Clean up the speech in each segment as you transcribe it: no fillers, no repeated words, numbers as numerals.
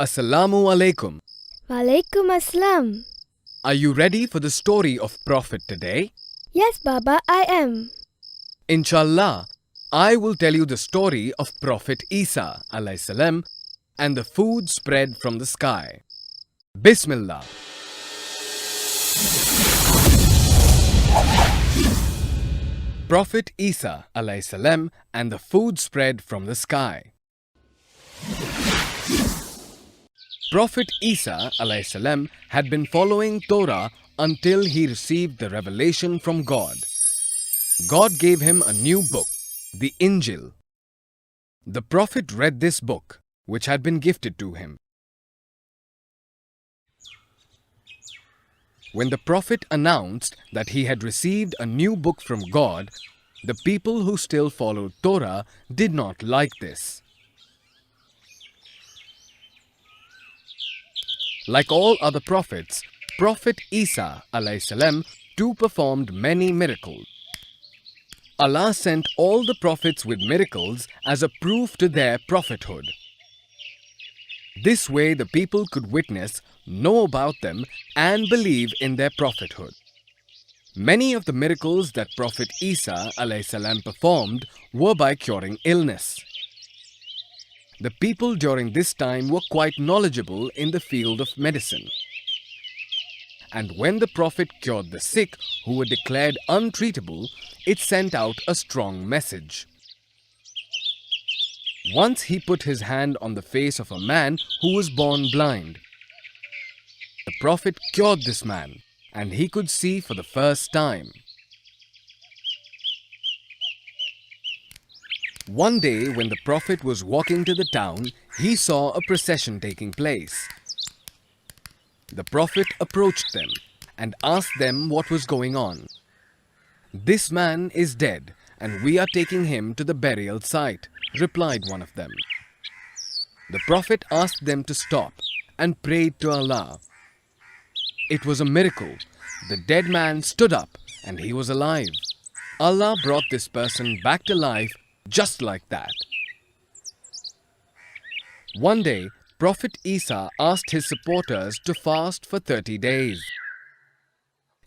Assalamu alaikum. Walaikum assalam. Are you ready for the story of Prophet today? Yes, Baba, I am. Inshallah, I will tell you the story of Prophet Isa alayhi salam and the food spread from the sky. Bismillah. Prophet Isa alayhi salam and the food spread from the sky. Prophet Isa alayhi salam had been following Torah until he received the revelation from God. God gave him a new book, the Injil. The Prophet read this book, which had been gifted to him. When the Prophet announced that he had received a new book from God, the people who still followed Torah did not like this. Like all other prophets, Prophet Isa alayhi salam too performed many miracles. Allah sent all the prophets with miracles as a proof to their prophethood. This way the people could witness, know about them and believe in their prophethood. Many of the miracles that Prophet Isa alayhi salam performed were by curing illness. The people during this time were quite knowledgeable in the field of medicine. And when the Prophet cured the sick who were declared untreatable, it sent out a strong message. Once he put his hand on the face of a man who was born blind. The Prophet cured this man, and he could see for the first time. One day, when the Prophet was walking to the town, he saw a procession taking place. The Prophet approached them and asked them what was going on. "This man is dead, and we are taking him to the burial site," replied one of them. The Prophet asked them to stop and prayed to Allah. It was a miracle. The dead man stood up and he was alive. Allah brought this person back to life just like that. One day, Prophet Isa asked his supporters to fast for 30 days.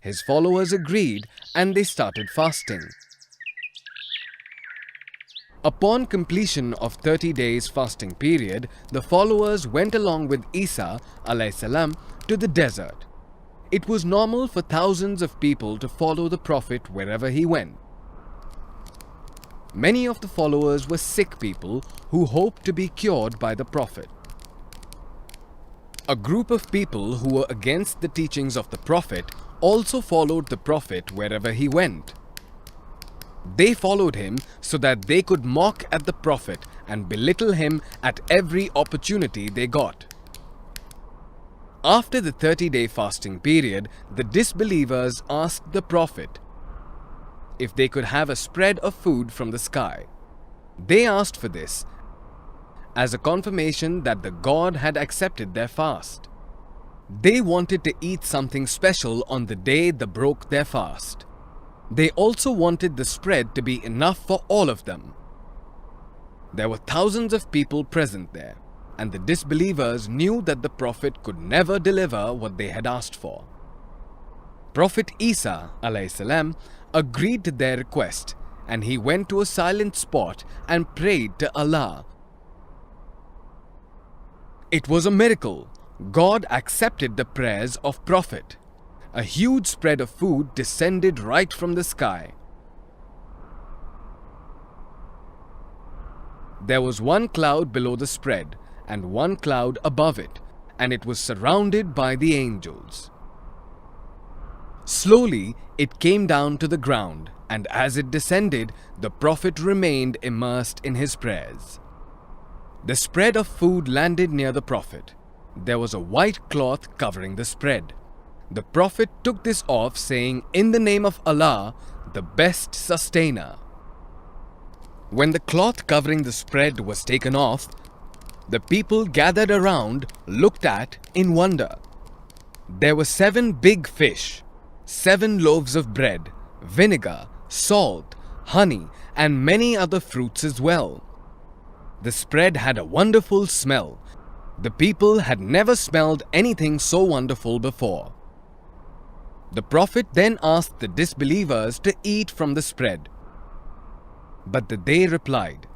His followers agreed and they started fasting. Upon completion of 30 days fasting period, the followers went along with Isa alayhi salam to the desert. It was normal for thousands of people to follow the Prophet wherever he went. Many of the followers were sick people who hoped to be cured by the Prophet. A group of people who were against the teachings of the Prophet also followed the Prophet wherever he went. They followed him so that they could mock at the Prophet and belittle him at every opportunity they got. After the 30-day fasting period, the disbelievers asked the Prophet if they could have a spread of food from the sky. They asked for this as a confirmation that the God had accepted their fast. They wanted to eat something special on the day they broke their fast. They also wanted the spread to be enough for all of them. There were thousands of people present there, and the disbelievers knew that the Prophet could never deliver what they had asked for. Prophet Isa alayhi salam agreed to their request, and he went to a silent spot and prayed to Allah. It was a miracle. God accepted the prayers of Prophet. A huge spread of food descended right from the sky. There was one cloud below the spread and one cloud above it, and it was surrounded by the angels. Slowly, it came down to the ground, and as it descended, the Prophet remained immersed in his prayers. The spread of food landed near the Prophet. There was a white cloth covering the spread. The Prophet took this off, saying, "In the name of Allah, the best sustainer." When the cloth covering the spread was taken off, the people gathered around, looked at in wonder. There were 7 big fish, 7 loaves of bread, vinegar, salt, honey, and many other fruits as well. The spread had a wonderful smell. The people had never smelled anything so wonderful before. The Prophet then asked the disbelievers to eat from the spread. But they replied,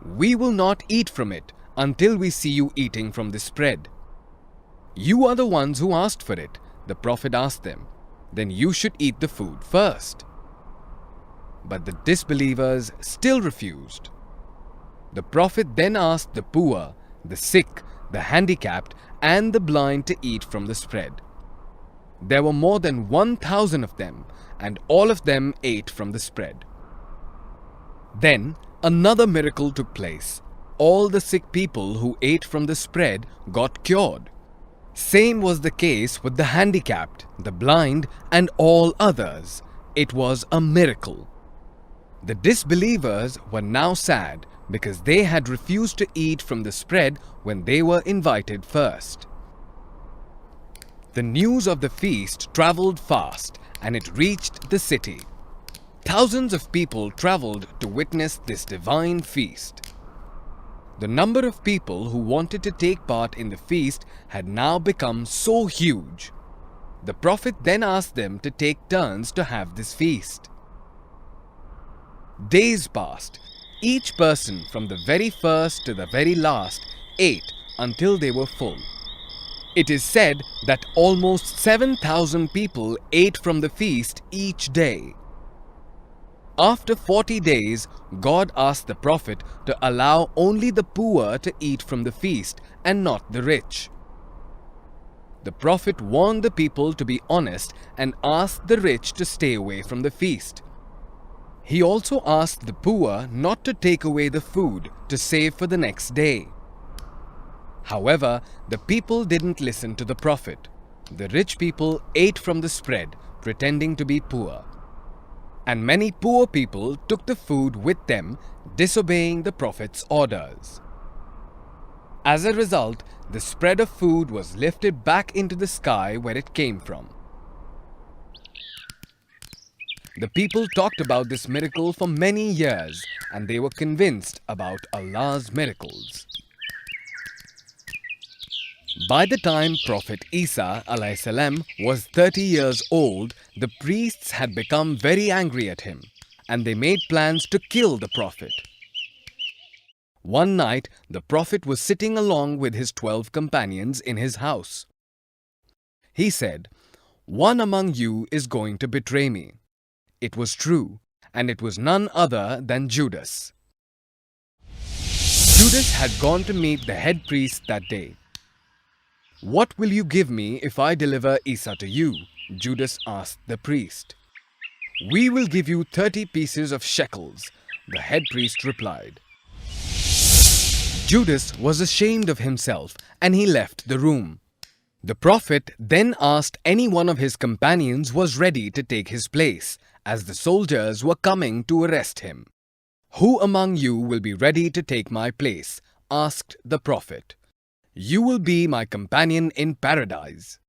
"We will not eat from it until we see you eating from the spread." "You are the ones who asked for it," the Prophet asked them. "Then you should eat the food first." But the disbelievers still refused. The Prophet then asked the poor, the sick, the handicapped, and the blind to eat from the spread. There were more than 1,000 of them, and all of them ate from the spread. Then another miracle took place. All the sick people who ate from the spread got cured. Same was the case with the handicapped, the blind, and all others. It was a miracle. The disbelievers were now sad because they had refused to eat from the spread when they were invited first. The news of the feast traveled fast, and it reached the city. Thousands of people traveled to witness this divine feast. The number of people who wanted to take part in the feast had now become so huge. The Prophet then asked them to take turns to have this feast. Days passed. Each person from the very first to the very last ate until they were full. It is said that almost 7,000 people ate from the feast each day. After 40 days, God asked the Prophet to allow only the poor to eat from the feast and not the rich. The Prophet warned the people to be honest and asked the rich to stay away from the feast. He also asked the poor not to take away the food to save for the next day. However, the people didn't listen to the Prophet. The rich people ate from the spread, pretending to be poor. And many poor people took the food with them, disobeying the Prophet's orders. As a result, the spread of food was lifted back into the sky where it came from. The people talked about this miracle for many years, and they were convinced about Allah's miracles. By the time Prophet Isa (AS) was 30 years old, the priests had become very angry at him, and they made plans to kill the Prophet. One night, the Prophet was sitting along with his 12 companions in his house. He said, "One among you is going to betray me." It was true, and it was none other than Judas. Judas had gone to meet the head priest that day. "What will you give me if I deliver Isa to you?" Judas asked the priest. "We will give you 30 pieces of shekels," the head priest replied. Judas was ashamed of himself, and he left the room. The Prophet then asked any one of his companions was ready to take his place, as the soldiers were coming to arrest him. "Who among you will be ready to take my place?" asked the Prophet. "You will be my companion in paradise."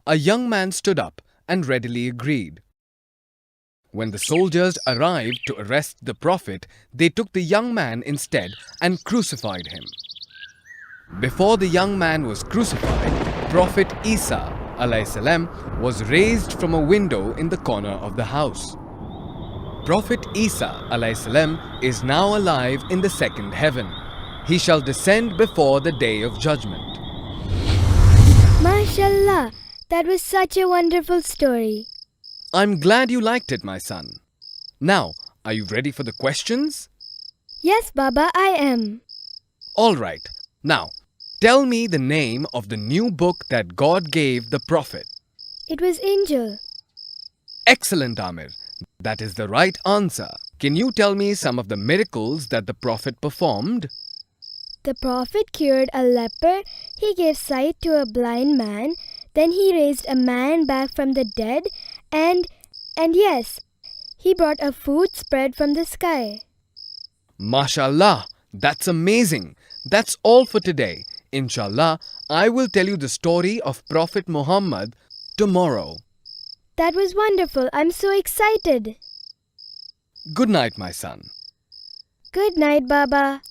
A young man stood up and readily agreed. When the soldiers arrived to arrest the Prophet, they took the young man instead and crucified him. Before the young man was crucified, Prophet Isa (AS) was raised from a window in the corner of the house. Prophet Isa (AS) is now alive in the second heaven. He shall descend before the day of judgment. MashaAllah, that was such a wonderful story. I'm glad you liked it, my son. Now, are you ready for the questions? Yes, Baba, I am. All right. Now, tell me the name of the new book that God gave the Prophet. It was Angel. Excellent, Amir. That is the right answer. Can you tell me some of the miracles that the Prophet performed? The Prophet cured a leper, he gave sight to a blind man, then he raised a man back from the dead, and yes, he brought a food spread from the sky. MashaAllah, that's amazing. That's all for today. Inshallah, I will tell you the story of Prophet Muhammad tomorrow. That was wonderful. I'm so excited. Good night, my son. Good night, Baba.